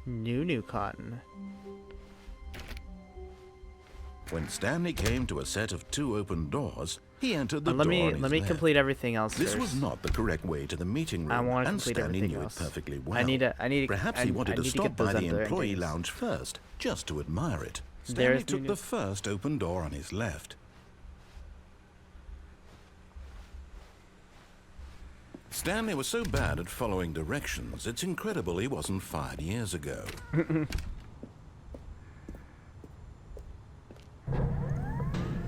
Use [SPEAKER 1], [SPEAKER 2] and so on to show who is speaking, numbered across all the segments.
[SPEAKER 1] New cotton.
[SPEAKER 2] When Stanley came to a set of 2 open doors, he entered the door
[SPEAKER 1] Let
[SPEAKER 2] on
[SPEAKER 1] me
[SPEAKER 2] his left.
[SPEAKER 1] complete everything else
[SPEAKER 2] This
[SPEAKER 1] first.
[SPEAKER 2] was not the correct way to the meeting room,
[SPEAKER 1] I want to
[SPEAKER 2] and
[SPEAKER 1] complete
[SPEAKER 2] Stanley
[SPEAKER 1] everything
[SPEAKER 2] knew
[SPEAKER 1] else.
[SPEAKER 2] it perfectly well.
[SPEAKER 1] I need to.
[SPEAKER 2] Perhaps he wanted to stop by the employee
[SPEAKER 1] endings.
[SPEAKER 2] lounge first, just to admire it. Stanley
[SPEAKER 1] There's
[SPEAKER 2] took the first open door on his left. Stanley was so bad at following directions, it's incredible he wasn't fired years ago.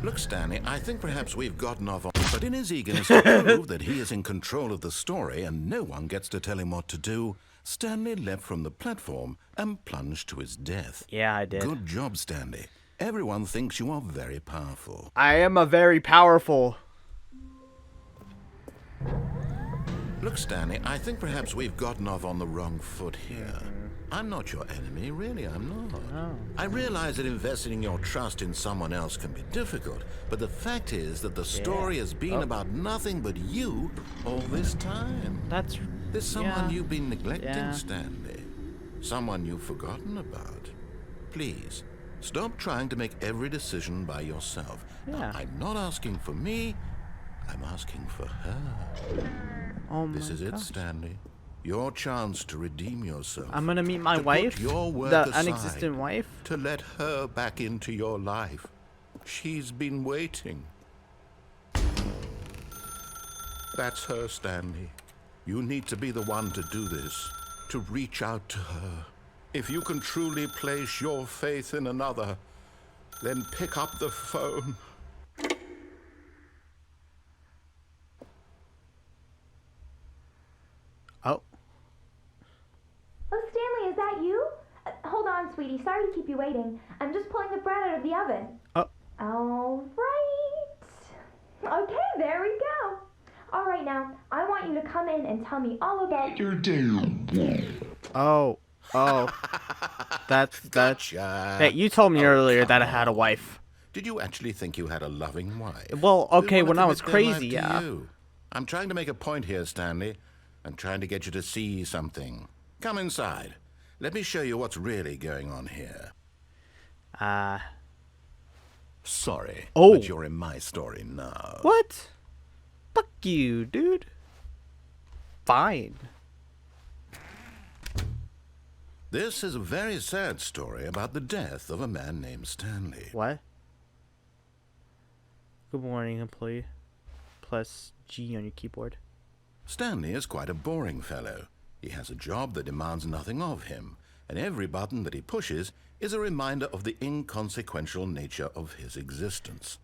[SPEAKER 2] Look, Stanley, I think perhaps we've gotten off on... But in his eagerness to prove that he is in control of the story and no one gets to tell him what to do, Stanley leapt from the platform and plunged to his death.
[SPEAKER 1] Yeah, I did.
[SPEAKER 2] Good job, Stanley. Everyone thinks you are very powerful.
[SPEAKER 1] I am a very powerful.
[SPEAKER 2] Look, Stanley, I think perhaps we've gotten off on the wrong foot here. I'm not your enemy, really, I'm not.
[SPEAKER 1] Oh.
[SPEAKER 2] I realize that investing your trust in someone else can be difficult, but the fact is that the story has been about nothing but you all this time. There's someone you've been neglecting, Stanley. Someone you've forgotten about. Please, stop trying to make every decision by yourself. Now, I'm not asking for me, I'm asking for her.
[SPEAKER 1] Oh my
[SPEAKER 2] This is it, Stanley. Your chance to redeem yourself.
[SPEAKER 1] I'm gonna meet my wife, the unexistent wife.
[SPEAKER 2] To let her back into your life. She's been waiting. That's her, Stanley. You need to be the one to do this, to reach out to her. If you can truly place your faith in another, then pick up the phone.
[SPEAKER 1] Oh.
[SPEAKER 3] Oh, Stanley, is that you? Hold on, sweetie. Sorry to keep you waiting. I'm just pulling the bread out of the oven.
[SPEAKER 1] Oh.
[SPEAKER 3] All right. Okay, there we go. All right, now, I want you to come in and tell me all about your day.
[SPEAKER 1] Oh. That's
[SPEAKER 2] Gotcha.
[SPEAKER 1] Hey, you told me earlier that I had a wife.
[SPEAKER 2] Did you actually think you had a loving wife?
[SPEAKER 1] Well, okay, when I was
[SPEAKER 2] Who wanted to
[SPEAKER 1] crazy,
[SPEAKER 2] commit their life
[SPEAKER 1] yeah.
[SPEAKER 2] to you? I'm trying to make a point here, Stanley. I'm trying to get you to see something. Come inside. Let me show you what's really going on here. Sorry, but you're in my story now.
[SPEAKER 1] What? Fuck you, dude. Fine.
[SPEAKER 2] This is a very sad story about the death of a man named Stanley.
[SPEAKER 1] What? Good morning, employee. Plus G on your keyboard.
[SPEAKER 2] Stanley is quite a boring fellow. He has a job that demands nothing of him, and every button that he pushes is a reminder of the inconsequential nature of his existence.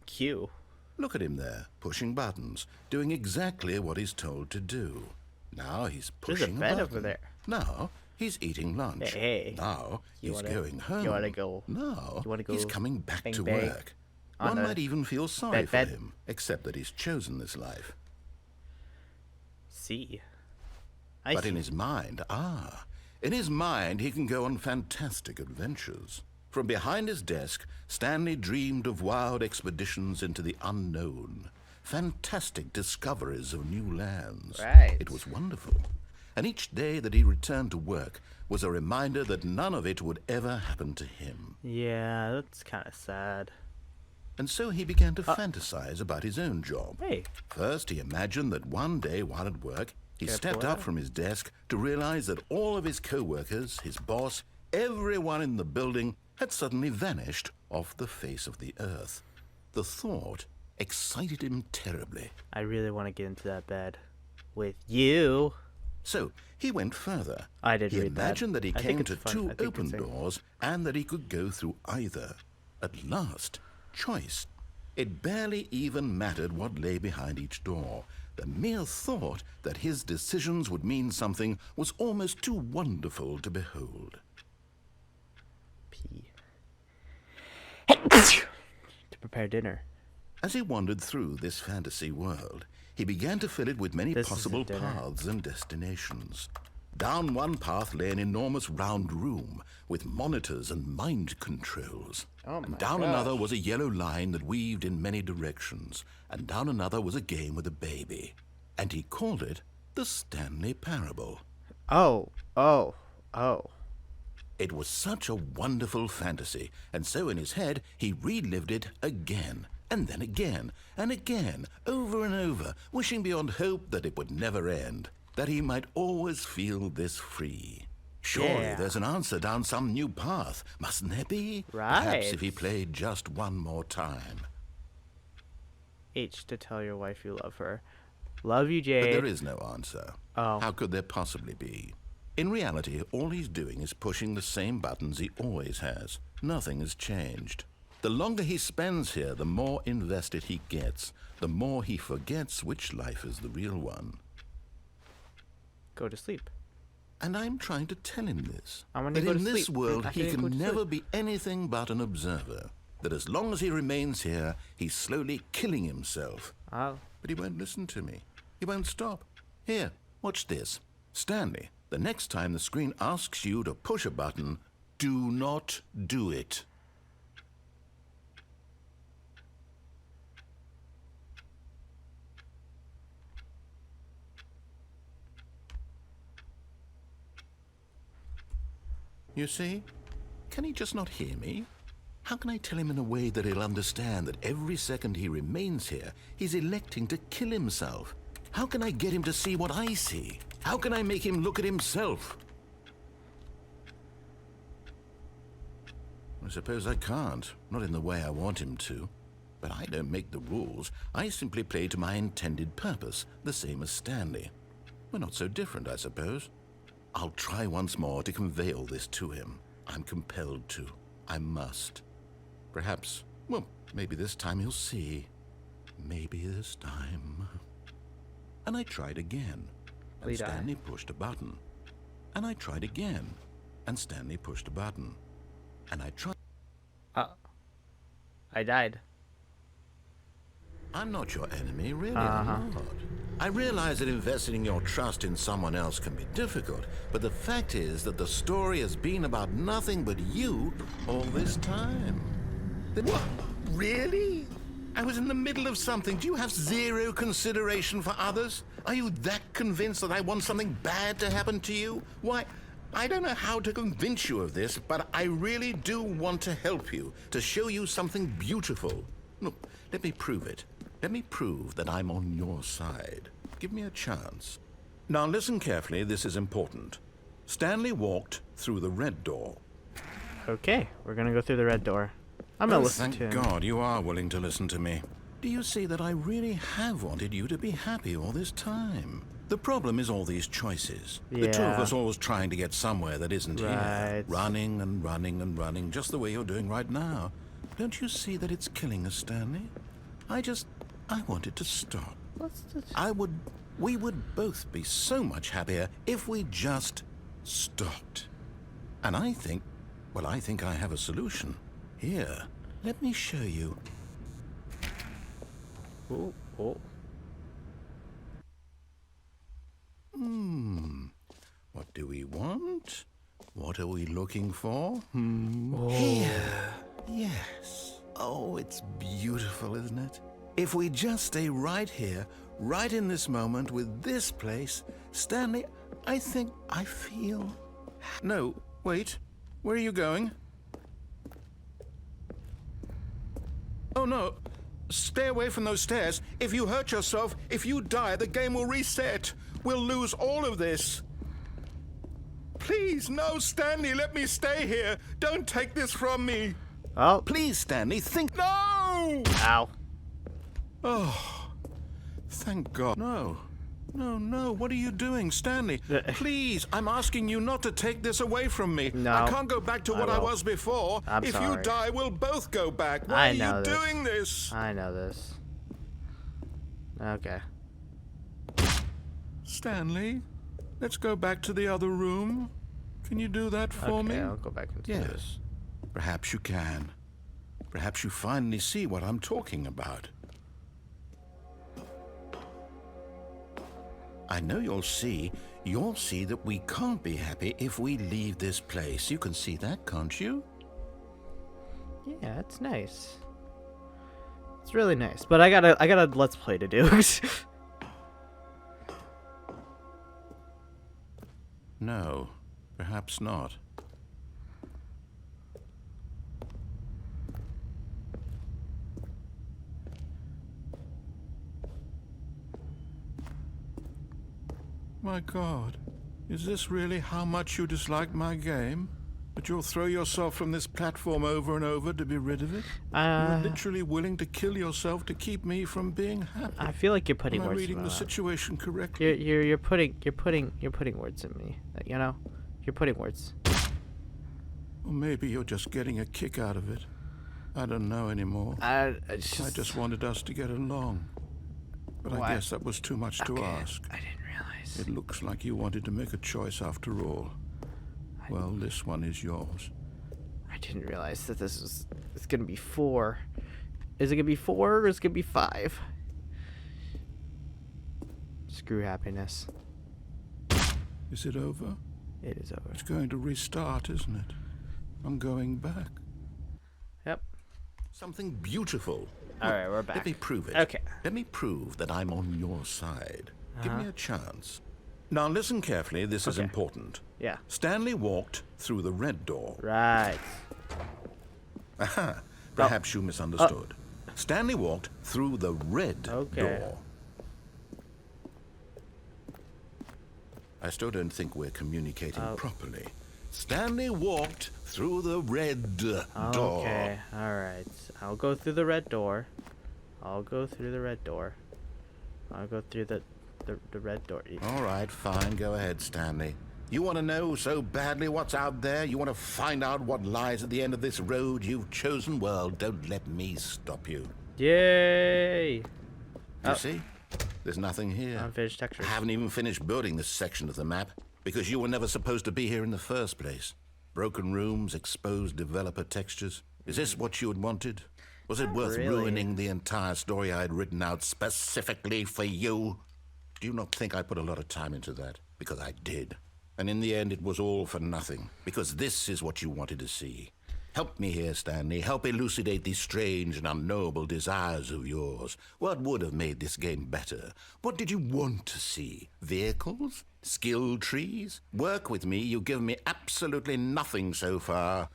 [SPEAKER 1] Q.
[SPEAKER 2] Look at him there, pushing buttons, doing exactly what he's told to do. Now he's pushing
[SPEAKER 1] There's a bed
[SPEAKER 2] button.
[SPEAKER 1] over there.
[SPEAKER 2] Now he's eating lunch.
[SPEAKER 1] Hey.
[SPEAKER 2] Now he's going home.
[SPEAKER 1] You wanna go?
[SPEAKER 2] Now
[SPEAKER 1] You wanna go
[SPEAKER 2] he's coming back
[SPEAKER 1] bang,
[SPEAKER 2] to
[SPEAKER 1] bang
[SPEAKER 2] work.
[SPEAKER 1] on
[SPEAKER 2] One
[SPEAKER 1] a
[SPEAKER 2] might even feel sorry for
[SPEAKER 1] bed.
[SPEAKER 2] him, except that he's chosen this life.
[SPEAKER 1] C.
[SPEAKER 2] But in his mind, he can go on fantastic adventures. From behind his desk, Stanley dreamed of wild expeditions into the unknown, fantastic discoveries of new lands.
[SPEAKER 1] Right.
[SPEAKER 2] It was wonderful. And each day that he returned to work was a reminder that none of it would ever happen to him.
[SPEAKER 1] Yeah, that's kind of sad.
[SPEAKER 2] And so he began to fantasize about his own job.
[SPEAKER 1] Hey.
[SPEAKER 2] First, he imagined that one day while at work, he stepped up from his desk to realize that all of his co-workers, his boss, everyone in the building had suddenly vanished off the face of the earth. The thought excited him terribly.
[SPEAKER 1] I really want to get into that bed with you.
[SPEAKER 2] So he went further.
[SPEAKER 1] I did
[SPEAKER 2] He
[SPEAKER 1] read that.
[SPEAKER 2] imagined that he
[SPEAKER 1] I think
[SPEAKER 2] came
[SPEAKER 1] it's
[SPEAKER 2] to
[SPEAKER 1] fun. I
[SPEAKER 2] two
[SPEAKER 1] think
[SPEAKER 2] open
[SPEAKER 1] it's a-
[SPEAKER 2] doors and that he could go through either. At last, choice. It barely even mattered what lay behind each door. The mere thought that his decisions would mean something was almost too wonderful to behold.
[SPEAKER 1] P. To prepare dinner.
[SPEAKER 2] As he wandered through this fantasy world, he began to fill it with many possible paths and destinations. Down one path lay an enormous round room with monitors and mind controls. And down another was a yellow line that weaved in many directions. And down another was a game with a baby. And he called it the Stanley Parable.
[SPEAKER 1] Oh, oh, oh.
[SPEAKER 2] It was such a wonderful fantasy, and so in his head he relived it again, and then again, and again, over and over, wishing beyond hope that it would never end, that he might always feel this free. Surely there's an answer down some new path, mustn't there be?
[SPEAKER 1] Right.
[SPEAKER 2] Perhaps if he played just one more time.
[SPEAKER 1] H to tell your wife you love her. Love you, Jade.
[SPEAKER 2] But there is no answer.
[SPEAKER 1] Oh.
[SPEAKER 2] How could there possibly be? In reality, all he's doing is pushing the same buttons he always has. Nothing has changed. The longer he spends here, the more invested he gets, the more he forgets which life is the real one.
[SPEAKER 1] Go to sleep.
[SPEAKER 2] And I'm trying to tell him this.
[SPEAKER 1] I want
[SPEAKER 2] that
[SPEAKER 1] to go
[SPEAKER 2] in
[SPEAKER 1] to
[SPEAKER 2] this
[SPEAKER 1] sleep.
[SPEAKER 2] world
[SPEAKER 1] I
[SPEAKER 2] he
[SPEAKER 1] can't go
[SPEAKER 2] can
[SPEAKER 1] to
[SPEAKER 2] never
[SPEAKER 1] sleep.
[SPEAKER 2] be anything but an observer. That as long as he remains here, he's slowly killing himself.
[SPEAKER 1] Oh.
[SPEAKER 2] But he won't listen to me. He won't stop. Here, watch this. Stanley, the next time the screen asks you to push a button, do not do it. You see? Can he just not hear me? How can I tell him in a way that he'll understand that every second he remains here, he's electing to kill himself? How can I get him to see what I see? How can I make him look at himself? I suppose I can't, not in the way I want him to. But I don't make the rules. I simply play to my intended purpose, the same as Stanley. We're not so different, I suppose. I'll try once more to convey all this to him. I'm compelled to. I must. Perhaps, well, maybe this time he'll see. Maybe this time. And I tried again. And Stanley pushed a button. And I tried again. And Stanley pushed a button. And I tried.
[SPEAKER 1] I died.
[SPEAKER 2] I'm not your enemy, really. I'm not. I realize that investing your trust in someone else can be difficult, but the fact is that the story has been about nothing but you all this time. What? Really? I was in the middle of something. Do you have zero consideration for others? Are you that convinced that I want something bad to happen to you? Why, I don't know how to convince you of this, but I really do want to help you, to show you something beautiful. Look, let me prove it. Let me prove that I'm on your side. Give me a chance. Now listen carefully, this is important. Stanley walked through the red door.
[SPEAKER 1] Okay, we're gonna go through the red door. I'm gonna listen to him.
[SPEAKER 2] Thank God you are willing to listen to me. Do you see that I really have wanted you to be happy all this time? The problem is all these choices. The two of us always trying to get somewhere that isn't here. Running and running and running, just the way you're doing right now. Don't you see that it's killing us, Stanley? I wanted to stop. We would both be so much happier if we just stopped. And I think I have a solution. Here, let me show you.
[SPEAKER 1] Oh.
[SPEAKER 2] What do we want? What are we looking for?
[SPEAKER 1] Oh.
[SPEAKER 2] Here. Yes. Oh, it's beautiful, isn't it? If we just stay right here, right in this moment with this place, Stanley, I think I feel... No, wait. Where are you going? Oh, no. Stay away from those stairs. If you hurt yourself, if you die, the game will reset. We'll lose all of this. Please, no, Stanley, let me stay here. Don't take this from me.
[SPEAKER 1] Oh.
[SPEAKER 2] Please, Stanley, think... No!
[SPEAKER 1] Ow.
[SPEAKER 2] Oh, thank God. No, what are you doing, Stanley? Please, I'm asking you not to take this away from me.
[SPEAKER 1] No.
[SPEAKER 2] I can't go back to what I was before. If
[SPEAKER 1] sorry.
[SPEAKER 2] you die, we'll both go back. Why are you doing this?
[SPEAKER 1] I know this. Okay.
[SPEAKER 2] Stanley, let's go back to the other room. Can you do that for me?
[SPEAKER 1] Okay, I'll go back into this.
[SPEAKER 2] Perhaps you can. Perhaps you finally see what I'm talking about. I know you'll see that we can't be happy if we leave this place. You can see that, can't you?
[SPEAKER 1] Yeah, it's nice. It's really nice, but I got a let's play to do.
[SPEAKER 2] No, perhaps not. My God, is this really how much you dislike my game? That you'll throw yourself from this platform over and over to be rid of it? You were literally willing to kill yourself to keep me from being happy.
[SPEAKER 1] I feel like you're putting
[SPEAKER 2] Am I
[SPEAKER 1] words
[SPEAKER 2] reading
[SPEAKER 1] in my
[SPEAKER 2] the
[SPEAKER 1] mouth.
[SPEAKER 2] situation correctly?
[SPEAKER 1] You're putting words in me. You know, you're putting words.
[SPEAKER 2] Or maybe you're just getting a kick out of it. I don't know anymore. I just wanted us to get along. But I guess that was too much to ask.
[SPEAKER 1] I didn't realize.
[SPEAKER 2] It looks like you wanted to make a choice after all. Well, this one is yours.
[SPEAKER 1] I didn't realize that it's gonna be 4. Is it gonna be 4 or is it gonna be 5? Screw happiness.
[SPEAKER 2] Is it over?
[SPEAKER 1] It is over.
[SPEAKER 2] It's going to restart, isn't it? I'm going back.
[SPEAKER 1] Yep.
[SPEAKER 2] Something beautiful.
[SPEAKER 1] All right, we're back.
[SPEAKER 2] Let me prove it.
[SPEAKER 1] Okay.
[SPEAKER 2] Let me prove that I'm on your side. Give me a chance. Now listen carefully, this is important.
[SPEAKER 1] Yeah.
[SPEAKER 2] Stanley walked through the red door.
[SPEAKER 1] Right.
[SPEAKER 2] Aha. Perhaps you misunderstood. Stanley walked through the red door. I still don't think we're communicating properly. Stanley walked through the red door.
[SPEAKER 1] Okay. All right. I'll go through the red door. I'll go through the red door. I'll go through the red door.
[SPEAKER 2] All right, fine. Go ahead, Stanley. You want to know so badly what's out there? You want to find out what lies at the end of this road you've chosen? Well, don't let me stop you.
[SPEAKER 1] Yay!
[SPEAKER 2] You see? There's nothing here.
[SPEAKER 1] Unfinished textures.
[SPEAKER 2] I haven't even finished building this section of the map because you were never supposed to be here in the first place. Broken rooms, exposed developer textures. Is this what you had wanted? Was it worth ruining the entire story I had written out specifically for you? Do you not think I put a lot of time into that? Because I did. And in the end, it was all for nothing. Because this is what you wanted to see. Help me here, Stanley. Help elucidate these strange and unknowable desires of yours. What would have made this game better? What did you want to see? Vehicles? Skill trees? Work with me. You've given me absolutely nothing so far.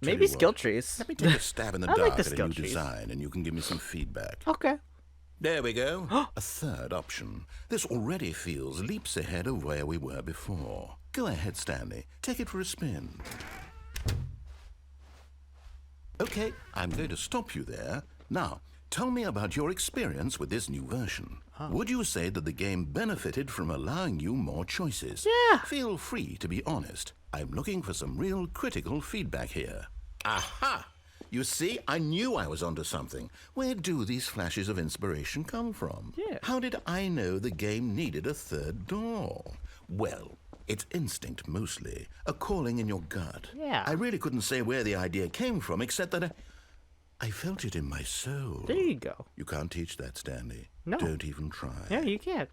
[SPEAKER 1] Maybe skill trees.
[SPEAKER 2] Let me take a stab in the
[SPEAKER 1] I
[SPEAKER 2] dark
[SPEAKER 1] like the
[SPEAKER 2] at a
[SPEAKER 1] skill
[SPEAKER 2] new
[SPEAKER 1] trees.
[SPEAKER 2] design, and you can give me some feedback.
[SPEAKER 1] Okay.
[SPEAKER 2] There we go. A third option. This already feels leaps ahead of where we were before. Go ahead, Stanley. Take it for a spin. Okay, I'm going to stop you there. Now, tell me about your experience with this new version. Would you say that the game benefited from allowing you more choices?
[SPEAKER 1] Yeah.
[SPEAKER 2] Feel free to be honest. I'm looking for some real critical feedback here. Aha! You see, I knew I was onto something. Where do these flashes of inspiration come from?
[SPEAKER 1] Yeah.
[SPEAKER 2] How did I know the game needed a third door? Well, it's instinct mostly, a calling in your gut.
[SPEAKER 1] Yeah.
[SPEAKER 2] I really couldn't say where the idea came from, except that I felt it in my soul.
[SPEAKER 1] There you go.
[SPEAKER 2] You can't teach that, Stanley.
[SPEAKER 1] No.
[SPEAKER 2] Don't even try.
[SPEAKER 1] Yeah, you can't.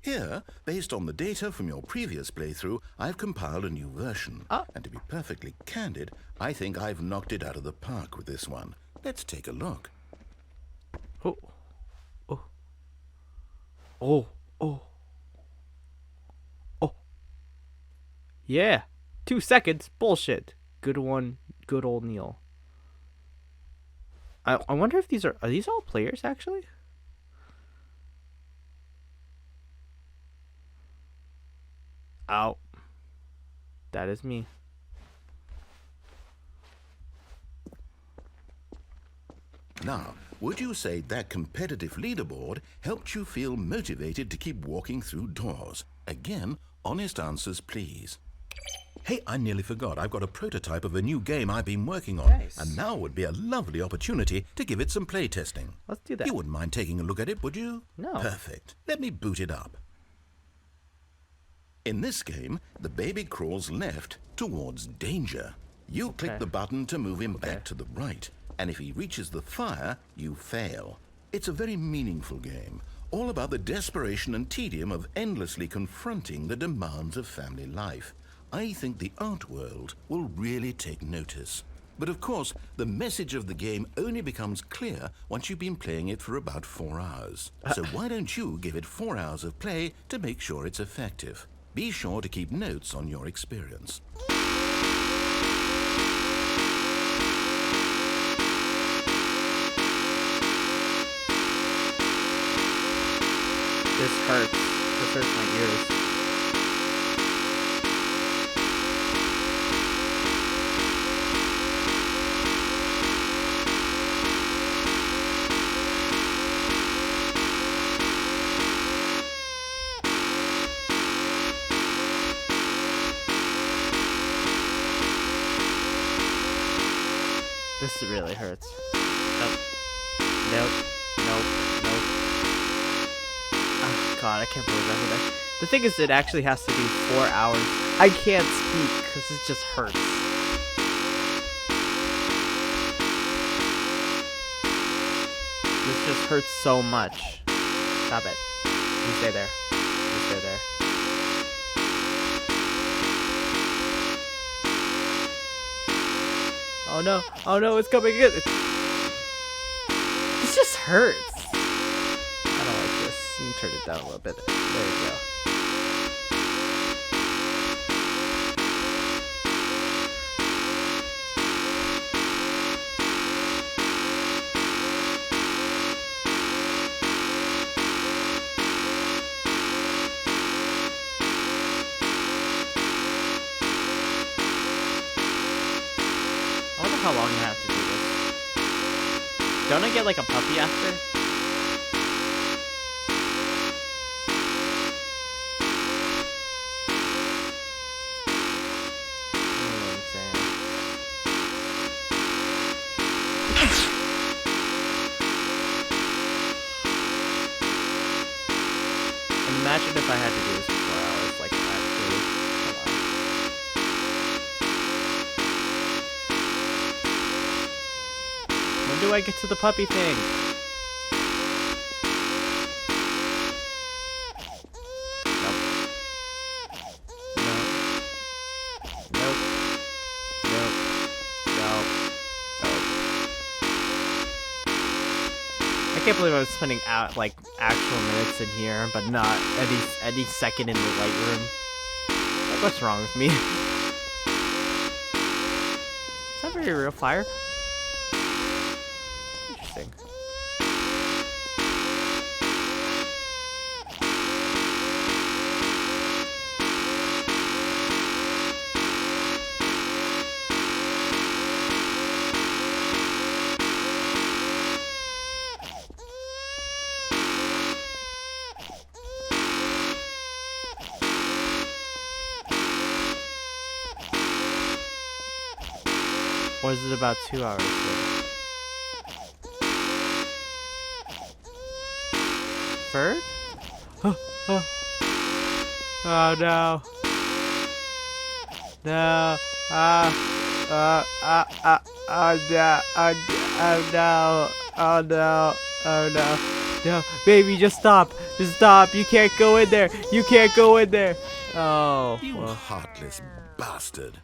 [SPEAKER 2] Here, based on the data from your previous playthrough, I've compiled a new version. And to be perfectly candid, I think I've knocked it out of the park with this one. Let's take a look.
[SPEAKER 1] Oh. Oh. Oh. Oh. Oh. Yeah. 2 seconds. Bullshit. Good one. Good old Neil. I wonder if these are these all players, actually? Ow. That is me.
[SPEAKER 2] Now, would you say that competitive leaderboard helped you feel motivated to keep walking through doors? Again, honest answers, please. Hey, I nearly forgot. I've got a prototype of a new game I've been working on.
[SPEAKER 1] Nice.
[SPEAKER 2] And now would be a lovely opportunity to give it some playtesting.
[SPEAKER 1] Let's do that.
[SPEAKER 2] You wouldn't mind taking a look at it, would you?
[SPEAKER 1] No.
[SPEAKER 2] Perfect. Let me boot it up. In this game, the baby crawls left towards danger. You click the button to move him back to the right, and if he reaches the fire, you fail. It's a very meaningful game, all about the desperation and tedium of endlessly confronting the demands of family life. I think the art world will really take notice. But of course, the message of the game only becomes clear once you've been playing it for about 4 hours. So why don't you give it 4 hours of play to make sure it's effective? Be sure to keep notes on your experience.
[SPEAKER 1] This hurts. This hurts my ears. This really hurts. Nope. Nope. Nope. Nope. Oh god, I can't believe I did that. The thing is, it actually has to be 4 hours. I can't speak because it just hurts. This just hurts so much. Stop it. You stay there. You stay there. Oh no! Oh no! It's coming in! This just hurts. I don't like this. Let me turn it down a little bit. There we go. I wonder how long I have to do this. Don't I get like a puppy after? Imagine if I had to do this for 4 hours, like actually. When do I get to the puppy thing? Nope. Nope. Nope. Nope. Nope. Nope. I can't believe I'm spending out like actual minutes in here, but not any second in the light room. Like, what's wrong with me? Is that very real fire? Interesting. Or is it about 2 hours later? Bird? Oh, oh. Oh no. No. Oh no. Oh no. Oh no. Oh no. No. Baby, just stop. Just stop. You can't go in there. You can't go in there. Oh.
[SPEAKER 2] You
[SPEAKER 1] Well.
[SPEAKER 2] heartless bastard.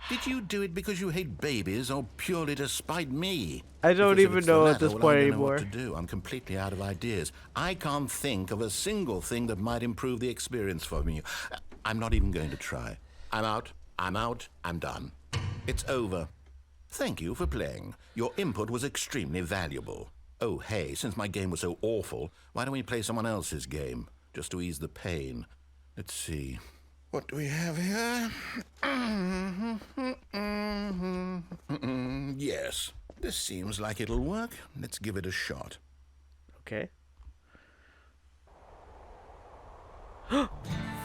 [SPEAKER 2] Did you do it because you hate babies or purely to spite me?
[SPEAKER 1] I don't
[SPEAKER 2] Because if
[SPEAKER 1] even
[SPEAKER 2] it's the
[SPEAKER 1] know at
[SPEAKER 2] latter,
[SPEAKER 1] this
[SPEAKER 2] well,
[SPEAKER 1] point
[SPEAKER 2] I don't know
[SPEAKER 1] anymore.
[SPEAKER 2] what to do. I'm completely out of ideas. I can't think of a single thing that might improve the experience for me. I'm not even going to try. I'm out. I'm out. I'm done. It's over. Thank you for playing. Your input was extremely valuable. Oh, hey, since my game was so awful, why don't we play someone else's game? Just to ease the pain. Let's see. What do we have here? Yes, this seems like it'll work. Let's give it a shot.
[SPEAKER 1] Okay.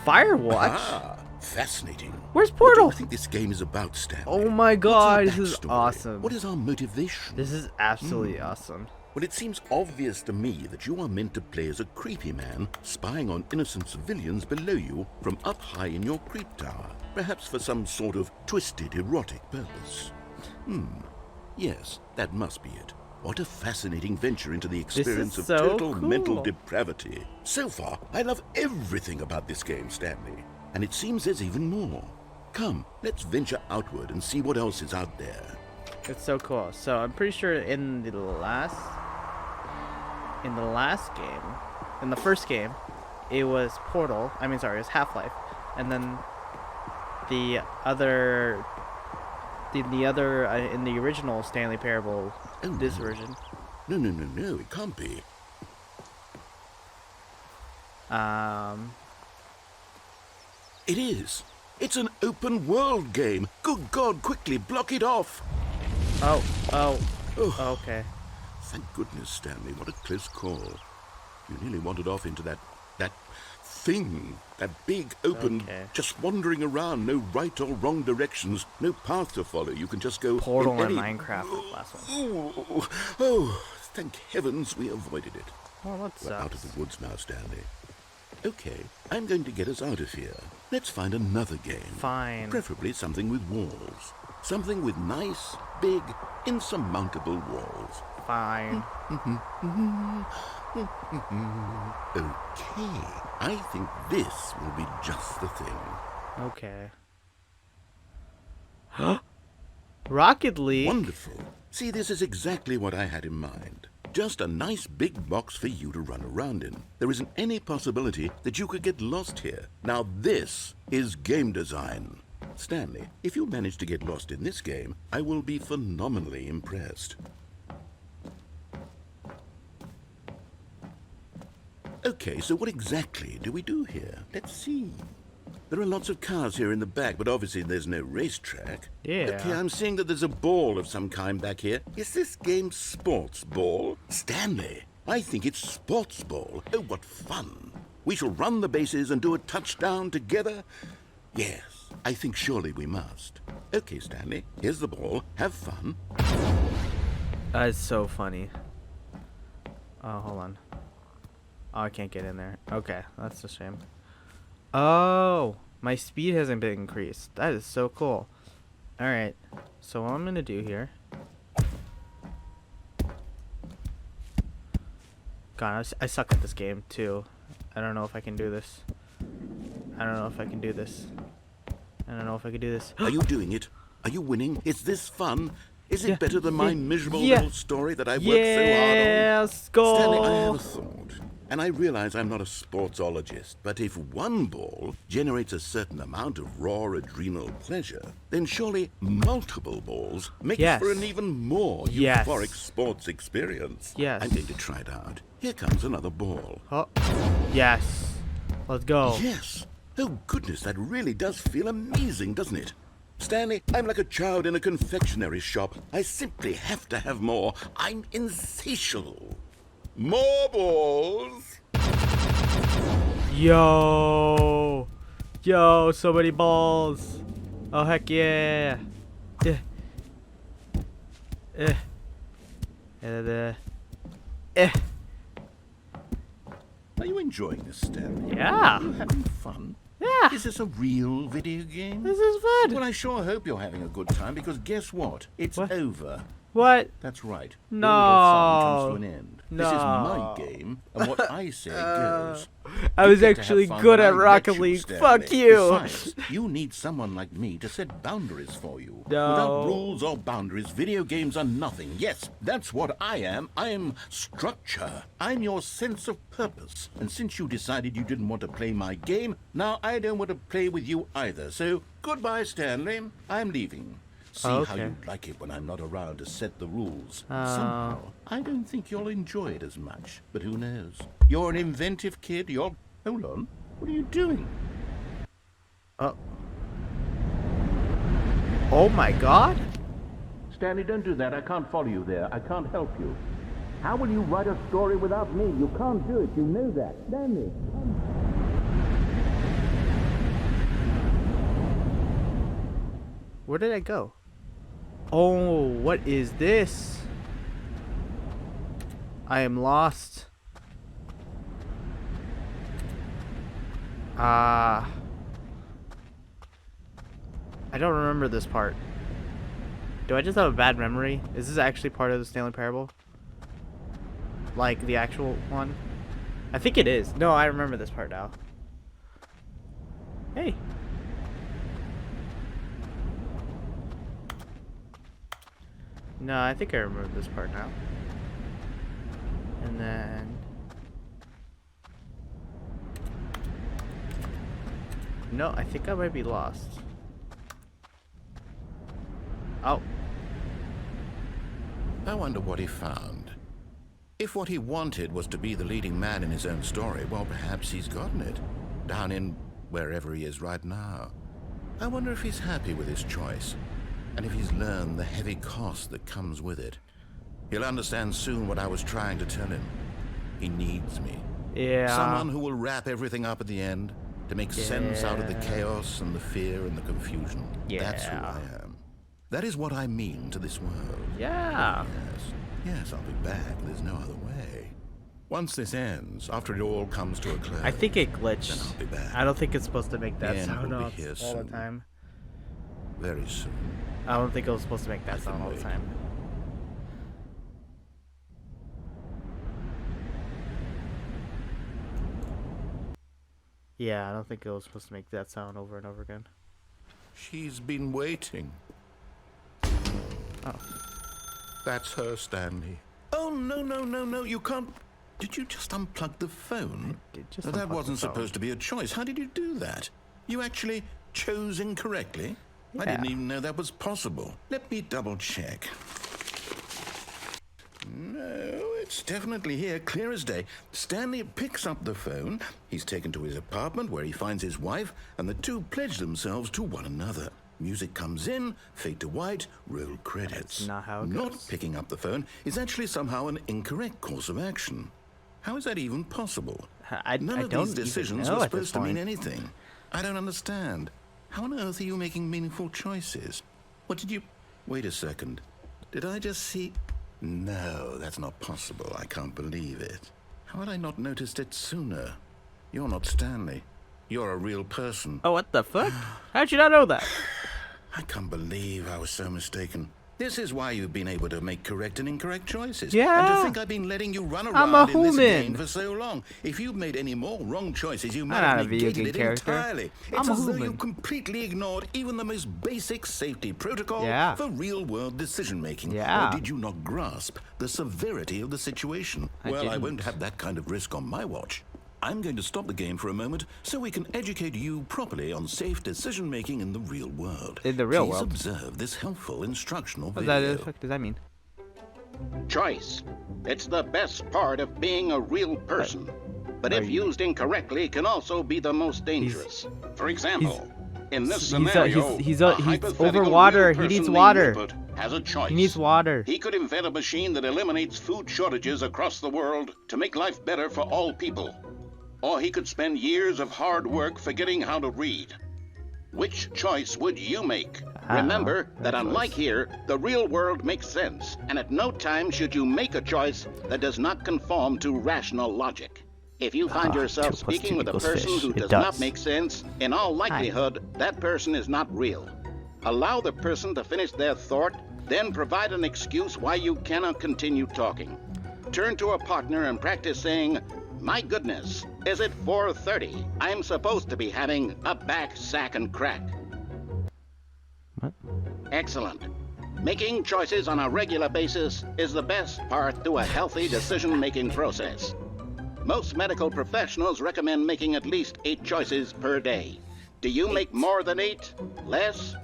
[SPEAKER 1] Firewatch?
[SPEAKER 2] Ah, fascinating.
[SPEAKER 1] Where's
[SPEAKER 2] What
[SPEAKER 1] Portal?
[SPEAKER 2] do you think this game is about, Stanley?
[SPEAKER 1] Oh my
[SPEAKER 2] What's our
[SPEAKER 1] god, this is
[SPEAKER 2] backstory?
[SPEAKER 1] awesome.
[SPEAKER 2] What is our motivation?
[SPEAKER 1] This is absolutely awesome.
[SPEAKER 2] Well, it seems obvious to me that you are meant to play as a creepy man spying on innocent civilians below you from up high in your creep tower, perhaps for some sort of twisted erotic purpose. Yes, that must be it. What a fascinating venture into the experience of
[SPEAKER 1] so
[SPEAKER 2] total
[SPEAKER 1] cool.
[SPEAKER 2] mental depravity. So far, I love everything about this game, Stanley. And it seems there's even more. Come, let's venture outward and see what else is out there.
[SPEAKER 1] It's so cool. So I'm pretty sure in the first game, it was Portal. I mean, sorry, it was Half-Life. and then the other, the other in the original Stanley Parable, this version.
[SPEAKER 2] No, it can't be. It is. It's an open world game. Good God, quickly block it off.
[SPEAKER 1] Oh, okay.
[SPEAKER 2] Thank goodness, Stanley. What a close call. You nearly wandered off into that thing. That big, open, just wandering around. No right or wrong directions. No path to follow. You can just go...
[SPEAKER 1] Portal in Minecraft, the last one.
[SPEAKER 2] Oh, thank heavens we avoided it.
[SPEAKER 1] Well, what's
[SPEAKER 2] We're out of the woods now, Stanley. Okay, I'm going to get us out of here. Let's find another game.
[SPEAKER 1] Fine.
[SPEAKER 2] Preferably something with walls. Something with nice, big, insurmountable walls.
[SPEAKER 1] Fine.
[SPEAKER 2] Okay, I think this will be just the thing.
[SPEAKER 1] Okay. Rocket League?
[SPEAKER 2] Wonderful. See, this is exactly what I had in mind. Just a nice big box for you to run around in. There isn't any possibility that you could get lost here. Now this is game design. Stanley, if you manage to get lost in this game, I will be phenomenally impressed. Okay, so what exactly do we do here? Let's see. There are lots of cars here in the back, but obviously there's no racetrack.
[SPEAKER 1] Yeah.
[SPEAKER 2] Okay, I'm seeing that there's a ball of some kind back here. Is this game sports ball? Stanley, I think it's sports ball. Oh, what fun. We shall run the bases and do a touchdown together. Yes, I think surely we must. Okay, Stanley, here's the ball. Have fun.
[SPEAKER 1] That's so funny. Oh, hold on. Oh, I can't get in there. Okay, that's a shame. Oh, my speed hasn't been increased. That is so cool. Alright, so what I'm going to do here... God, I suck at this game, too. I don't know if I can do this. I don't know if I can do this. I don't know if I can do this.
[SPEAKER 2] Are you doing it? Are you winning? Is this fun? Is it better than my miserable little story that I worked so hard on?
[SPEAKER 1] Yes, go!
[SPEAKER 2] Stanley, I have a thought. And I realize I'm not a sportsologist, but if one ball generates a certain amount of raw adrenal pleasure, then surely multiple balls make for an even more euphoric sports experience.
[SPEAKER 1] Yes.
[SPEAKER 2] I'm going to try it out. Here comes another ball.
[SPEAKER 1] Oh. Yes. Let's go.
[SPEAKER 2] Yes. Oh, goodness, that really does feel amazing, doesn't it? Stanley, I'm like a child in a confectionery shop. I simply have to have more. I'm insatiable. More balls!
[SPEAKER 1] Yo! Yo, so many balls! Oh, heck yeah!
[SPEAKER 2] Are you enjoying this, Stanley?
[SPEAKER 1] Yeah!
[SPEAKER 2] Are you having fun?
[SPEAKER 1] Yeah!
[SPEAKER 2] Is this a real video game?
[SPEAKER 1] This is fun!
[SPEAKER 2] Well, I sure hope you're having a good time, because guess what? It's over.
[SPEAKER 1] What?
[SPEAKER 2] That's right.
[SPEAKER 1] No.
[SPEAKER 2] All your fun comes to an end.
[SPEAKER 1] No.
[SPEAKER 2] This is my game, and what I say goes.
[SPEAKER 1] I was actually good at Rocket League. Fuck you.
[SPEAKER 2] Besides, you need someone like me to set boundaries for you.
[SPEAKER 1] No.
[SPEAKER 2] Without rules or boundaries, video games are nothing. Yes, that's what I am. I am structure. I'm your sense of purpose. And since you decided you didn't want to play my game, now I don't want to play with you either. So, goodbye, Stanley. I'm leaving. See how you like it when I'm not around to set the rules. Somehow, I don't think you'll enjoy it as much. But who knows? You're an inventive kid. Hold on. What are you doing?
[SPEAKER 1] Oh my God!
[SPEAKER 2] Stanley, don't do that. I can't follow you there. I can't help you. How will you write a story without me? You can't do it. You know that. Stanley,
[SPEAKER 1] Where did I go? Oh, what is this? I am lost. I don't remember this part. Do I just have a bad memory? Is this actually part of the Stanley Parable? Like the actual one? I think it is. No, I remember this part now. Hey. No, I think I remember this part now. And then... No, I think I might be lost. Oh.
[SPEAKER 2] I wonder what he found. If what he wanted was to be the leading man in his own story, well, perhaps he's gotten it. Down in wherever he is right now. I wonder if he's happy with his choice. And if he's learned the heavy cost that comes with it. He'll understand soon what I was trying to tell him. He needs me.
[SPEAKER 1] Yeah.
[SPEAKER 2] Someone who will wrap everything up at the end to make sense out of the chaos and the fear and the confusion.
[SPEAKER 1] Yeah.
[SPEAKER 2] That's who I am. That is what I mean to this world.
[SPEAKER 1] Yeah.
[SPEAKER 2] Yes, I'll be back. There's no other way. Once this ends, after it all comes to a close,
[SPEAKER 1] I think it glitched.
[SPEAKER 2] then I'll be back.
[SPEAKER 1] I don't think it's supposed to make that
[SPEAKER 2] Yeah,
[SPEAKER 1] sound
[SPEAKER 2] we'll be
[SPEAKER 1] all
[SPEAKER 2] here
[SPEAKER 1] the
[SPEAKER 2] soon.
[SPEAKER 1] time.
[SPEAKER 2] Very soon.
[SPEAKER 1] I don't think it was supposed to make that sound all the
[SPEAKER 2] wait.
[SPEAKER 1] time. Yeah, I don't think it was supposed to make that sound over and over again.
[SPEAKER 2] She's been waiting.
[SPEAKER 1] Oh.
[SPEAKER 2] That's her, Stanley. Oh, no, you can't. Did you just unplug the phone?
[SPEAKER 1] Just
[SPEAKER 2] That
[SPEAKER 1] unplug the
[SPEAKER 2] wasn't
[SPEAKER 1] phone.
[SPEAKER 2] supposed to be a choice. How did you do that? You actually chose incorrectly? I didn't
[SPEAKER 1] Yeah.
[SPEAKER 2] even know that was possible. Let me double check. No, it's definitely here, clear as day. Stanley picks up the phone. He's taken to his apartment where he finds his wife, and the two pledge themselves to one another. Music comes in, fade to white, roll credits.
[SPEAKER 1] That's not how it
[SPEAKER 2] Not
[SPEAKER 1] goes.
[SPEAKER 2] picking up the phone is actually somehow an incorrect course of action. How is that even possible? None of
[SPEAKER 1] don't
[SPEAKER 2] these
[SPEAKER 1] even
[SPEAKER 2] decisions
[SPEAKER 1] know
[SPEAKER 2] were
[SPEAKER 1] at this
[SPEAKER 2] supposed to mean
[SPEAKER 1] point.
[SPEAKER 2] anything. I don't understand. How on earth are you making meaningful choices? What did you... Wait a second. Did I just see... No, that's not possible. I can't believe it. How had I not noticed it sooner? You're not Stanley. You're a real person.
[SPEAKER 1] Oh, what the fuck? How'd you not know that?
[SPEAKER 2] I can't believe I was so mistaken. This is why you've been able to make correct and incorrect choices.
[SPEAKER 1] Yeah.
[SPEAKER 2] And to think I've been letting you run
[SPEAKER 1] I'm
[SPEAKER 2] around
[SPEAKER 1] a
[SPEAKER 2] in this
[SPEAKER 1] human.
[SPEAKER 2] game for so long. If you've made any more wrong choices, you might
[SPEAKER 1] I'm not
[SPEAKER 2] have
[SPEAKER 1] a video
[SPEAKER 2] negated
[SPEAKER 1] game
[SPEAKER 2] it
[SPEAKER 1] character.
[SPEAKER 2] entirely.
[SPEAKER 1] I'm
[SPEAKER 2] It's
[SPEAKER 1] a
[SPEAKER 2] as though
[SPEAKER 1] human.
[SPEAKER 2] you completely ignored even the most basic safety protocol
[SPEAKER 1] Yeah.
[SPEAKER 2] for real-world decision-making.
[SPEAKER 1] Yeah.
[SPEAKER 2] Or did you not grasp the severity of the situation?
[SPEAKER 1] I
[SPEAKER 2] Well, I
[SPEAKER 1] didn't.
[SPEAKER 2] won't have that kind of risk on my watch. I'm going to stop the game for a moment so we can educate you properly on safe decision-making in the real world.
[SPEAKER 1] In the real
[SPEAKER 2] Please
[SPEAKER 1] world?
[SPEAKER 2] observe this helpful instructional
[SPEAKER 1] What
[SPEAKER 2] video.
[SPEAKER 1] the fuck does that mean?
[SPEAKER 4] Choice. It's the best part of being a real person. But if used incorrectly, can also be the most dangerous. For example, in this scenario,
[SPEAKER 1] he's
[SPEAKER 4] a
[SPEAKER 1] over
[SPEAKER 4] hypothetical
[SPEAKER 1] water.
[SPEAKER 4] real
[SPEAKER 1] He needs
[SPEAKER 4] person
[SPEAKER 1] water.
[SPEAKER 4] named Rupert has a choice.
[SPEAKER 1] He needs water.
[SPEAKER 4] He could invent a machine that eliminates food shortages across the world to make life better for all people. Or he could spend years of hard work forgetting how to read. Which choice would you make? Remember that unlike here, the real world makes sense, and at no time should you make a choice that does not conform to rational logic. If you find yourself
[SPEAKER 1] 2 plus 2
[SPEAKER 4] speaking with a
[SPEAKER 1] equals
[SPEAKER 4] person
[SPEAKER 1] fish.
[SPEAKER 4] who
[SPEAKER 1] It
[SPEAKER 4] does
[SPEAKER 1] does.
[SPEAKER 4] not make sense, in all likelihood, that person is not real. Allow the person to finish their thought, then provide an excuse why you cannot continue talking. Turn to a partner and practice saying, "My goodness, is it 4:30? I'm supposed to be having a back, sack, and crack."
[SPEAKER 1] What?
[SPEAKER 4] Excellent. Making choices on a regular basis is the best part to a healthy decision-making process. Most medical professionals recommend making at least 8 choices per day. Do you make more than 8? Less?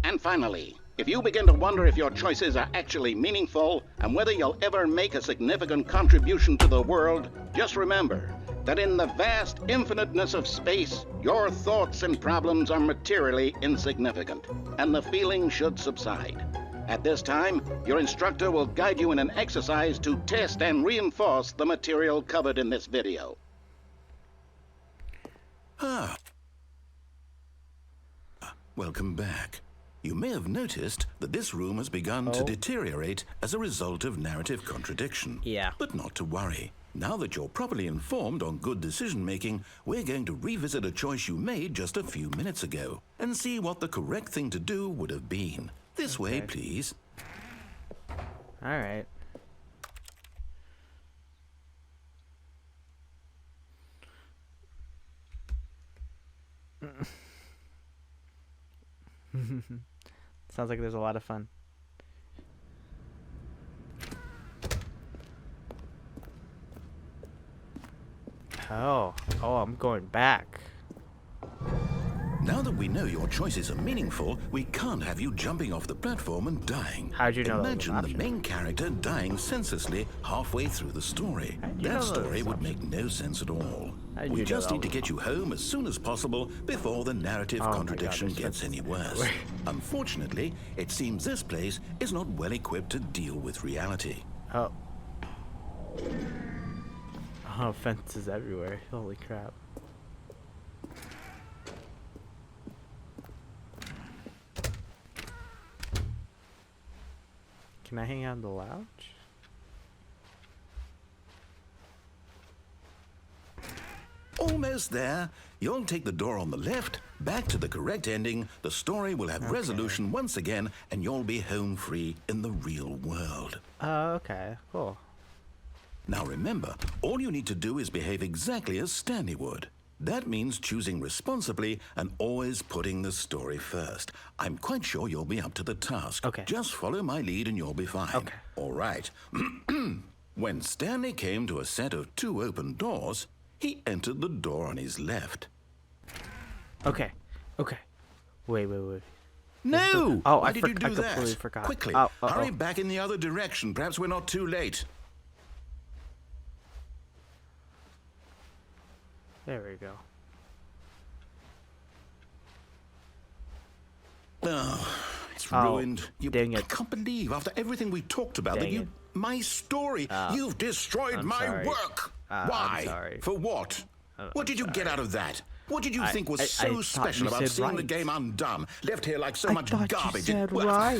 [SPEAKER 4] And finally, if you begin to wonder if your choices are actually meaningful and whether you'll ever make a significant contribution to the world, just remember that in the vast infiniteness of space, your thoughts and problems are materially insignificant, and the feeling should subside. At this time, your instructor will guide you in an exercise to test and reinforce the material covered in this video.
[SPEAKER 2] Welcome back. You may have noticed that this room has begun to deteriorate as a result of narrative contradiction.
[SPEAKER 1] Yeah.
[SPEAKER 2] But not to worry. Now that you're properly informed on good decision-making, we're going to revisit a choice you made just a few minutes ago and see what the correct thing to do would have been. This way, please.
[SPEAKER 1] All right. Sounds like there's a lot of fun. Oh, I'm going back.
[SPEAKER 2] Now that we know your choices are meaningful, we can't have you jumping off the platform and dying.
[SPEAKER 1] How'd you know that was an
[SPEAKER 2] Imagine the
[SPEAKER 1] option?
[SPEAKER 2] main character dying senselessly halfway through the story.
[SPEAKER 1] How'd you know
[SPEAKER 2] That
[SPEAKER 1] that
[SPEAKER 2] story
[SPEAKER 1] was an
[SPEAKER 2] would make no sense at all.
[SPEAKER 1] How'd
[SPEAKER 2] We
[SPEAKER 1] you know
[SPEAKER 2] just
[SPEAKER 1] that
[SPEAKER 2] need to
[SPEAKER 1] was
[SPEAKER 2] get you home as soon as possible before the narrative
[SPEAKER 1] Oh my God,
[SPEAKER 2] contradiction
[SPEAKER 1] there's
[SPEAKER 2] gets any worse.
[SPEAKER 1] everywhere.
[SPEAKER 2] Unfortunately, it seems this place is not well equipped to deal with reality.
[SPEAKER 1] Oh. Oh, fences everywhere. Holy crap. Can I hang out on the lounge?
[SPEAKER 2] Almost there. You'll take the door on the left, back to the correct ending, the story will have resolution once again, and you'll be home free in the real world.
[SPEAKER 1] Oh, okay. Cool.
[SPEAKER 2] Now remember, all you need to do is behave exactly as Stanley would. That means choosing responsibly and always putting the story first. I'm quite sure you'll be up to the task.
[SPEAKER 1] Okay.
[SPEAKER 2] Just follow my lead and you'll be fine.
[SPEAKER 1] Okay.
[SPEAKER 2] All right. When Stanley came to a set of 2 open doors, he entered the door on his left.
[SPEAKER 1] Okay. Okay. Wait.
[SPEAKER 2] No!
[SPEAKER 1] Oh,
[SPEAKER 2] Why
[SPEAKER 1] I
[SPEAKER 2] did you do
[SPEAKER 1] I completely
[SPEAKER 2] that?
[SPEAKER 1] forgot.
[SPEAKER 2] Quickly,
[SPEAKER 1] Oh,
[SPEAKER 2] hurry back in the other direction. Perhaps we're not too late.
[SPEAKER 1] There we go.
[SPEAKER 2] Oh, it's
[SPEAKER 1] Oh,
[SPEAKER 2] ruined.
[SPEAKER 1] dang
[SPEAKER 2] I
[SPEAKER 1] it.
[SPEAKER 2] can't believe after everything we talked about that
[SPEAKER 1] Dang
[SPEAKER 2] you...
[SPEAKER 1] it.
[SPEAKER 2] My story. You've destroyed
[SPEAKER 1] I'm
[SPEAKER 2] my
[SPEAKER 1] sorry.
[SPEAKER 2] work.
[SPEAKER 1] I'm
[SPEAKER 2] Why?
[SPEAKER 1] sorry.
[SPEAKER 2] For what? What did you get out of that? What did you think was
[SPEAKER 1] I
[SPEAKER 2] so
[SPEAKER 1] thought
[SPEAKER 2] special
[SPEAKER 1] you
[SPEAKER 2] about
[SPEAKER 1] said
[SPEAKER 2] seeing the
[SPEAKER 1] right.
[SPEAKER 2] game undone? Left here like so
[SPEAKER 1] I
[SPEAKER 2] much
[SPEAKER 1] thought you
[SPEAKER 2] garbage.
[SPEAKER 1] said
[SPEAKER 2] Well,
[SPEAKER 1] right.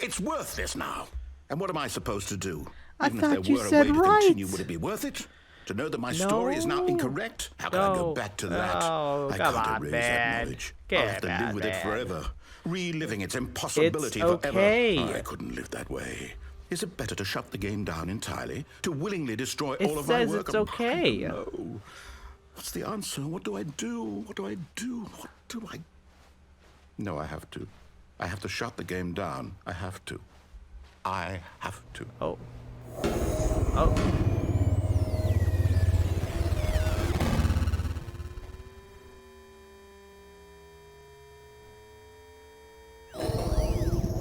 [SPEAKER 2] It's worthless now. And what am I supposed to do?
[SPEAKER 1] I
[SPEAKER 2] Even
[SPEAKER 1] thought
[SPEAKER 2] if there
[SPEAKER 1] you
[SPEAKER 2] were a
[SPEAKER 1] said
[SPEAKER 2] way to
[SPEAKER 1] right.
[SPEAKER 2] continue, would it be worth it? To know that my story is now
[SPEAKER 1] No.
[SPEAKER 2] incorrect? How can I go
[SPEAKER 1] No.
[SPEAKER 2] back to that?
[SPEAKER 1] Oh,
[SPEAKER 2] I
[SPEAKER 1] come
[SPEAKER 2] can't
[SPEAKER 1] on,
[SPEAKER 2] erase
[SPEAKER 1] man.
[SPEAKER 2] that knowledge. I'll have to
[SPEAKER 1] Get
[SPEAKER 2] live
[SPEAKER 1] out,
[SPEAKER 2] with it
[SPEAKER 1] man.
[SPEAKER 2] forever, reliving its impossibility forever.
[SPEAKER 1] okay.
[SPEAKER 2] I couldn't live that way. Is it better to shut the game down entirely? To willingly destroy
[SPEAKER 1] It
[SPEAKER 2] all of my
[SPEAKER 1] says
[SPEAKER 2] work?
[SPEAKER 1] it's okay.
[SPEAKER 2] I don't know. What's the answer? What do I do? What do I do? What do I... No, I have to. I have to shut the game down. I have to. I have to.
[SPEAKER 1] Oh. Oh.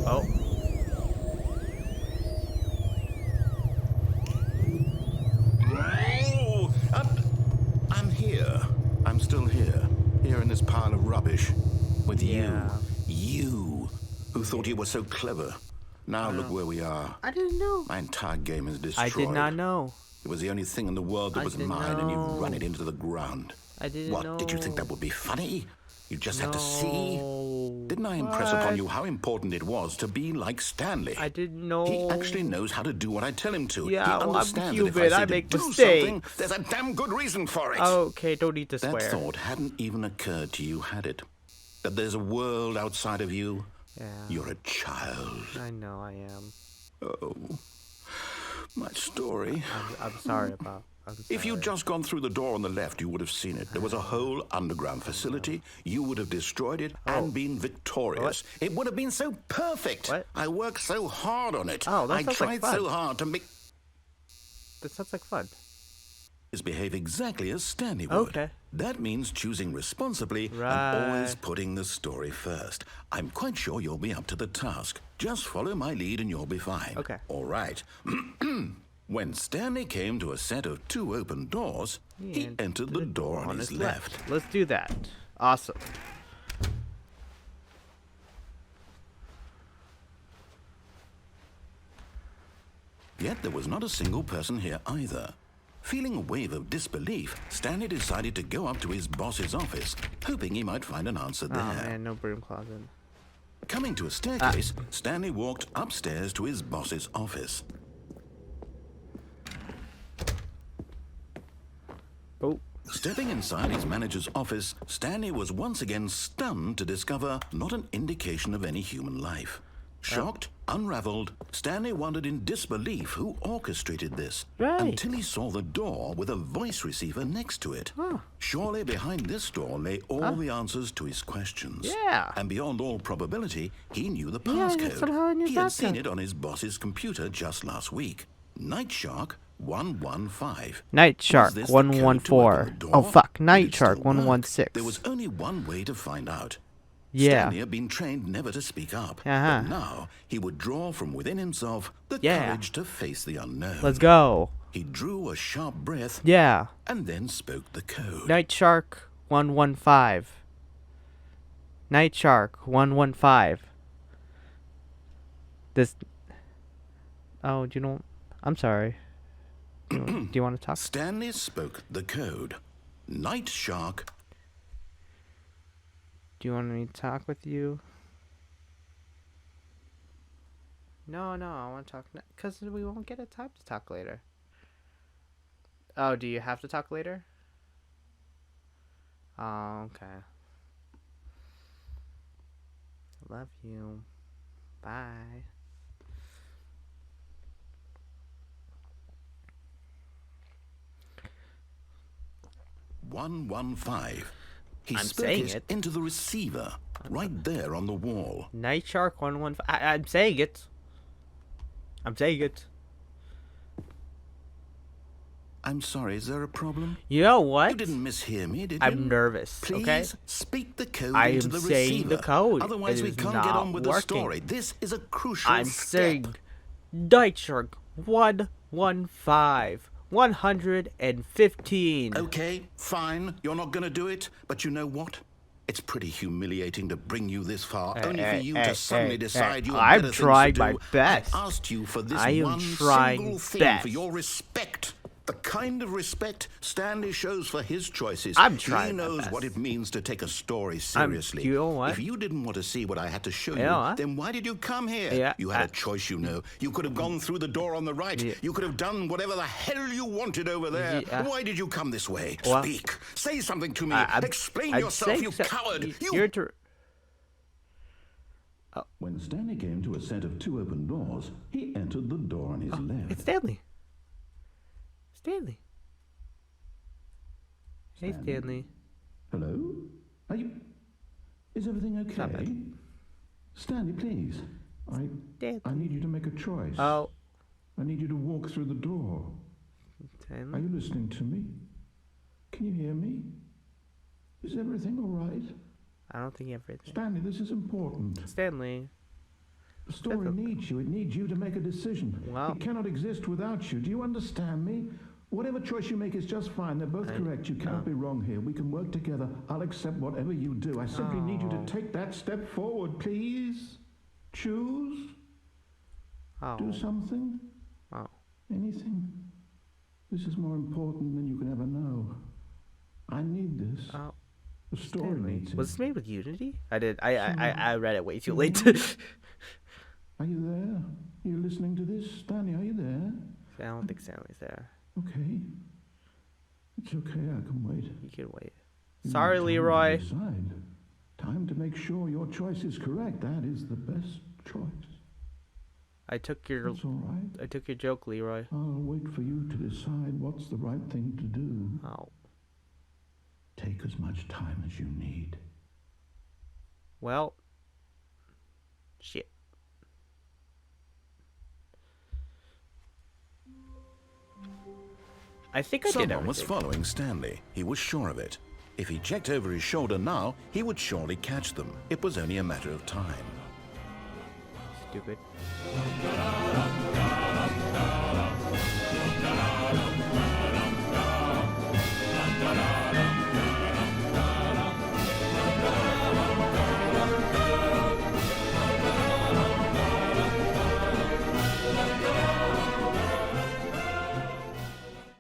[SPEAKER 1] Oh.
[SPEAKER 2] Oh, I'm here. I'm still here. Here in this pile of rubbish. With
[SPEAKER 1] Yeah.
[SPEAKER 2] You, who thought you were so clever. Now look where we are.
[SPEAKER 1] I didn't know.
[SPEAKER 2] My entire game is
[SPEAKER 1] I
[SPEAKER 2] destroyed.
[SPEAKER 1] did not know.
[SPEAKER 2] It was the only thing in the world that
[SPEAKER 1] I
[SPEAKER 2] was
[SPEAKER 1] didn't
[SPEAKER 2] mine, and you've run
[SPEAKER 1] know.
[SPEAKER 2] it into the ground.
[SPEAKER 1] I didn't
[SPEAKER 2] What,
[SPEAKER 1] know.
[SPEAKER 2] did you think that would be funny? You just had to see?
[SPEAKER 1] No.
[SPEAKER 2] Didn't I impress upon you how important it was to be like Stanley?
[SPEAKER 1] I didn't know.
[SPEAKER 2] He actually knows how to do what I tell him to.
[SPEAKER 1] Yeah,
[SPEAKER 2] he
[SPEAKER 1] well, I'm
[SPEAKER 2] understands that if
[SPEAKER 1] human.
[SPEAKER 2] I say
[SPEAKER 1] I
[SPEAKER 2] to
[SPEAKER 1] make
[SPEAKER 2] do
[SPEAKER 1] mistakes.
[SPEAKER 2] something, there's a damn good reason for it.
[SPEAKER 1] Okay, don't need to
[SPEAKER 2] That
[SPEAKER 1] swear.
[SPEAKER 2] thought hadn't even occurred to you, had it? That there's a world outside of you?
[SPEAKER 1] Yeah.
[SPEAKER 2] You're a child.
[SPEAKER 1] I know I am.
[SPEAKER 2] Oh, my story.
[SPEAKER 1] I'm sorry about. I'm sorry.
[SPEAKER 2] If you'd just gone through the door on the left, you would have seen it. There was a whole underground facility. You would have destroyed it and been victorious. It would have been so perfect.
[SPEAKER 1] What?
[SPEAKER 2] I worked so hard on it.
[SPEAKER 1] Oh, that
[SPEAKER 2] I
[SPEAKER 1] sounds like
[SPEAKER 2] tried so
[SPEAKER 1] fun.
[SPEAKER 2] hard to make
[SPEAKER 1] That sounds like fun.
[SPEAKER 2] behave exactly as Stanley would.
[SPEAKER 1] Okay.
[SPEAKER 2] That means choosing responsibly
[SPEAKER 1] Right.
[SPEAKER 2] and always putting the story first. I'm quite sure you'll be up to the task. Just follow my lead and you'll be fine.
[SPEAKER 1] Okay.
[SPEAKER 2] All right. When Stanley came to a set of 2 open doors, he entered the door on his left.
[SPEAKER 1] Let's do that. Awesome.
[SPEAKER 2] Yet there was not a single person here either. Feeling a wave of disbelief, Stanley decided to go up to his boss's office, hoping he might find an answer there.
[SPEAKER 1] Oh man, no broom closet.
[SPEAKER 2] Coming to a staircase, Stanley walked upstairs to his boss's office.
[SPEAKER 1] Oh.
[SPEAKER 2] Stepping inside his manager's office, Stanley was once again stunned to discover not an indication of any human life. Shocked, unraveled, Stanley wondered in disbelief who orchestrated this,
[SPEAKER 1] Right.
[SPEAKER 2] until he saw the door with a voice receiver next to it. Surely behind this door lay all the answers to his questions.
[SPEAKER 1] Yeah.
[SPEAKER 2] And beyond all probability, he knew the
[SPEAKER 1] Yeah,
[SPEAKER 2] passcode.
[SPEAKER 1] somehow I knew
[SPEAKER 2] He had
[SPEAKER 1] that
[SPEAKER 2] seen
[SPEAKER 1] too.
[SPEAKER 2] it on his boss's computer just last week. Night Shark 115.
[SPEAKER 1] Night
[SPEAKER 2] Was
[SPEAKER 1] Shark
[SPEAKER 2] this the code to open
[SPEAKER 1] 114.
[SPEAKER 2] the
[SPEAKER 1] Oh
[SPEAKER 2] door?
[SPEAKER 1] fuck,
[SPEAKER 2] Did
[SPEAKER 1] Night
[SPEAKER 2] it still
[SPEAKER 1] Shark
[SPEAKER 2] work?
[SPEAKER 1] 116.
[SPEAKER 2] There was only one way to find out.
[SPEAKER 1] Yeah.
[SPEAKER 2] Stanley had been trained never to speak up,
[SPEAKER 1] Uh-huh.
[SPEAKER 2] but now he would draw from within himself the
[SPEAKER 1] Yeah.
[SPEAKER 2] courage to face the unknown.
[SPEAKER 1] Let's go.
[SPEAKER 2] He drew a sharp breath
[SPEAKER 1] Yeah.
[SPEAKER 2] and then spoke the code.
[SPEAKER 1] Night Shark 115. Night Shark 115. This. Oh, you don't. I'm sorry. Do you want to talk?
[SPEAKER 2] Stanley spoke the code. Night Shark.
[SPEAKER 1] Do you want me to talk with you? No, I want to talk because we won't get a time to talk later. Oh, do you have to talk later? Oh, okay. Love you. Bye.
[SPEAKER 2] "115." He
[SPEAKER 1] I'm
[SPEAKER 2] spoke
[SPEAKER 1] saying
[SPEAKER 2] it
[SPEAKER 1] it.
[SPEAKER 2] into the receiver, right there on the wall.
[SPEAKER 1] Night Shark 115. I'm saying it. I'm saying it.
[SPEAKER 2] I'm sorry, is there a problem?
[SPEAKER 1] You know what?
[SPEAKER 2] You didn't mishear me, did you?
[SPEAKER 1] I'm nervous.
[SPEAKER 2] Please
[SPEAKER 1] Okay.
[SPEAKER 2] speak the code
[SPEAKER 1] I
[SPEAKER 2] into
[SPEAKER 1] am
[SPEAKER 2] the
[SPEAKER 1] saying
[SPEAKER 2] receiver.
[SPEAKER 1] the code.
[SPEAKER 2] Otherwise,
[SPEAKER 1] It
[SPEAKER 2] we
[SPEAKER 1] is
[SPEAKER 2] can't get
[SPEAKER 1] not
[SPEAKER 2] on with the
[SPEAKER 1] working.
[SPEAKER 2] story. This is a crucial
[SPEAKER 1] I'm
[SPEAKER 2] step.
[SPEAKER 1] saying Night Shark 115. 115.
[SPEAKER 2] Okay, fine. You're not going to do it, but you know what? It's pretty humiliating to bring you this far, only for you to suddenly decide you have
[SPEAKER 1] I'm
[SPEAKER 2] better
[SPEAKER 1] trying
[SPEAKER 2] things to
[SPEAKER 1] my
[SPEAKER 2] do.
[SPEAKER 1] best.
[SPEAKER 2] I asked you for this
[SPEAKER 1] I am
[SPEAKER 2] one
[SPEAKER 1] trying
[SPEAKER 2] single thing
[SPEAKER 1] best.
[SPEAKER 2] for your respect. The kind of respect Stanley shows for his choices.
[SPEAKER 1] I'm trying
[SPEAKER 2] He
[SPEAKER 1] my
[SPEAKER 2] knows
[SPEAKER 1] best.
[SPEAKER 2] what it means to take a story seriously.
[SPEAKER 1] you know what?
[SPEAKER 2] If you didn't want to see what I had to show
[SPEAKER 1] You
[SPEAKER 2] you,
[SPEAKER 1] know what?
[SPEAKER 2] then why did you come here?
[SPEAKER 1] Yeah,
[SPEAKER 2] You had a choice, you know. You could have gone through the door on the right.
[SPEAKER 1] Yeah.
[SPEAKER 2] You could have done whatever the hell you wanted over there.
[SPEAKER 1] Yeah.
[SPEAKER 2] Why did you come this way?
[SPEAKER 1] Well,
[SPEAKER 2] Speak. Say something to me. Explain
[SPEAKER 1] I'm
[SPEAKER 2] yourself,
[SPEAKER 1] saying
[SPEAKER 2] you
[SPEAKER 1] so-
[SPEAKER 2] coward.
[SPEAKER 1] You're
[SPEAKER 5] When Stanley came to a set of two open doors, he entered the door on his left.
[SPEAKER 1] It's Stanley. Stanley. Hey, Stanley.
[SPEAKER 5] Hello? Are you... Is everything
[SPEAKER 1] Stop it.
[SPEAKER 5] okay? Stanley, please.
[SPEAKER 1] Stanley.
[SPEAKER 5] I need you to make a choice.
[SPEAKER 1] Oh,
[SPEAKER 5] I need you to walk through the door. Are
[SPEAKER 1] Stanley.
[SPEAKER 5] you listening to me? Can you hear me? Is everything all right?
[SPEAKER 1] I don't think everything.
[SPEAKER 5] Stanley, this is important.
[SPEAKER 1] Stanley.
[SPEAKER 5] The story needs you. It needs you to make a decision.
[SPEAKER 1] Well-
[SPEAKER 5] It cannot exist without you. Do you understand me? Whatever choice you make is just fine. They're both correct. You cannot be wrong here. We can work together. I'll accept whatever you do. I simply need you to take that step forward, please. Choose.
[SPEAKER 1] Oh.
[SPEAKER 5] Do something.
[SPEAKER 1] Oh.
[SPEAKER 5] Anything. This is more important than you can ever know. I need this.
[SPEAKER 1] Oh.
[SPEAKER 5] The story
[SPEAKER 1] Stanley.
[SPEAKER 5] needs it.
[SPEAKER 1] Was this made with Unity? I did. I read it way too late.
[SPEAKER 5] Are you there? You're listening to this? Stanley, are you there?
[SPEAKER 1] I don't think Stanley's there.
[SPEAKER 5] Okay. It's okay, I can wait.
[SPEAKER 1] You can wait.
[SPEAKER 5] You
[SPEAKER 1] Sorry,
[SPEAKER 5] need time
[SPEAKER 1] Leroy.
[SPEAKER 5] to decide. Time to make sure your choice is correct. That is the best choice.
[SPEAKER 1] I took your
[SPEAKER 5] That's all right.
[SPEAKER 1] I took your joke, Leroy.
[SPEAKER 5] I'll wait for you to decide what's the right thing to do.
[SPEAKER 1] Oh.
[SPEAKER 5] Take as much time as you need.
[SPEAKER 1] Well. Shit. I think I did
[SPEAKER 2] Someone was
[SPEAKER 1] everything.
[SPEAKER 2] following Stanley. He was sure of it. If he checked over his shoulder now, he would surely catch them. It was only a matter of time.
[SPEAKER 1] Stupid.